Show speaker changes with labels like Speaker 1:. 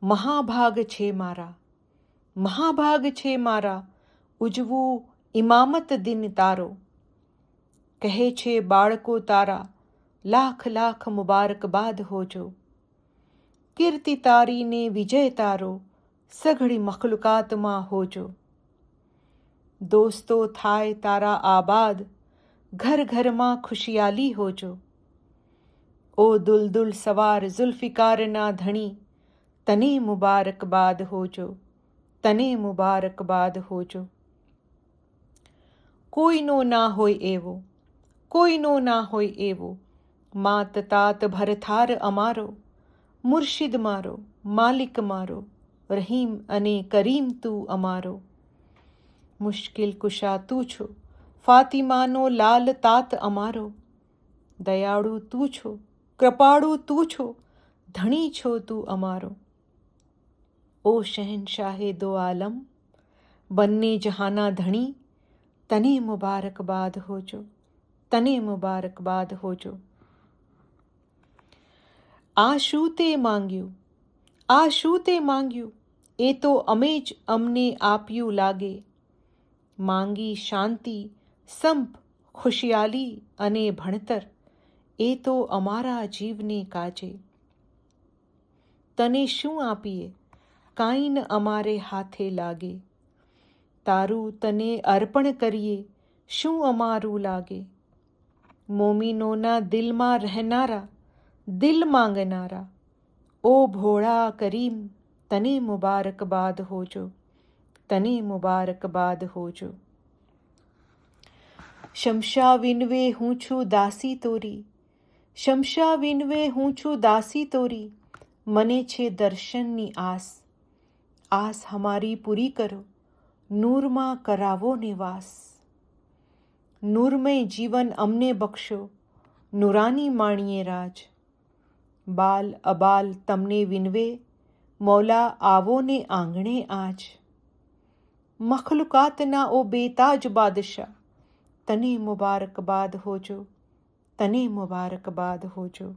Speaker 1: મહાભાગ છે મારા, મહાભાગ છે મારા, ઉજવું ઇમામત દિન તારો. કહે છે બાળકો તારા, લાખ લાખ મુબારકબાદ હોજો. કીર્તિ તારીને વિજય તારો, સઘળી મખલુકાતમાં હોજો. દોસ્તો થાય તારા આબાદ, ઘર ઘરમાં ખુશિયાલી હોજો. ઓ દુલદુલ સવાર ઝુલ્ફિકારના ધણી, તને મુબારકબાદ હોજો, તને મુબારકબાદ હોજો. કોઈનો ના હોય એવો, કોઈનો ના હોય એવો, માત તાત ભરથાર અમારો, મુર્શિદ મારો, માલિક મારો, રહીમ અને કરીમ તું અમારો. મુશ્કિલ કુશા તું છો, ફાતિમાનો લાલ તાત અમારો. દયાળુ તું છો, કૃપાળુ તું છો, ધણી છો તું અમારો. ઓ શહેનશાહે દો આલમ, બંને જહાના ધણી, તને મુબારકબાદ હોજો, તને મુબારકબાદ હોજો. આ શું તે માંગ્યું, આ શું તે માંગ્યું, એ તો અમે જ અમને આપ્યું લાગે. માંગી શાંતિ, સંપ, ખુશિયાલી અને ભણતર, એ તો અમારા જીવને કાજે. તને શું આપીએ, કાંઈ ન અમારે હાથે લાગે. તારું તને અર્પણ કરીએ, શું અમારું લાગે. મોમીનોના દિલમાં રહેનારા, દિલ માંગનારા, ઓ ભોળા કરીમ, તને મુબારકબાદ હોજો, તને મુબારકબાદ હોજો. શમશા વિનવે હું છું દાસી તોરી, શમશા વિનવે હું છું દાસી તોરી, મને છે દર્શનની આસ. આસ હમારી પૂરી કરો, નૂરમાં કરાવો નિવાસ. નૂરમય જીવન અમને બક્ષો, નુરાની માણીએ રાજ. બાલ અબાલ તમને વિનવે, મૌલા આવો ને આંગણે આજ. મખલુકાતના ઓ બેતાજ બાદશાહ, તને મુબારકબાદ હોજો, તને મુબારકબાદ હોજો.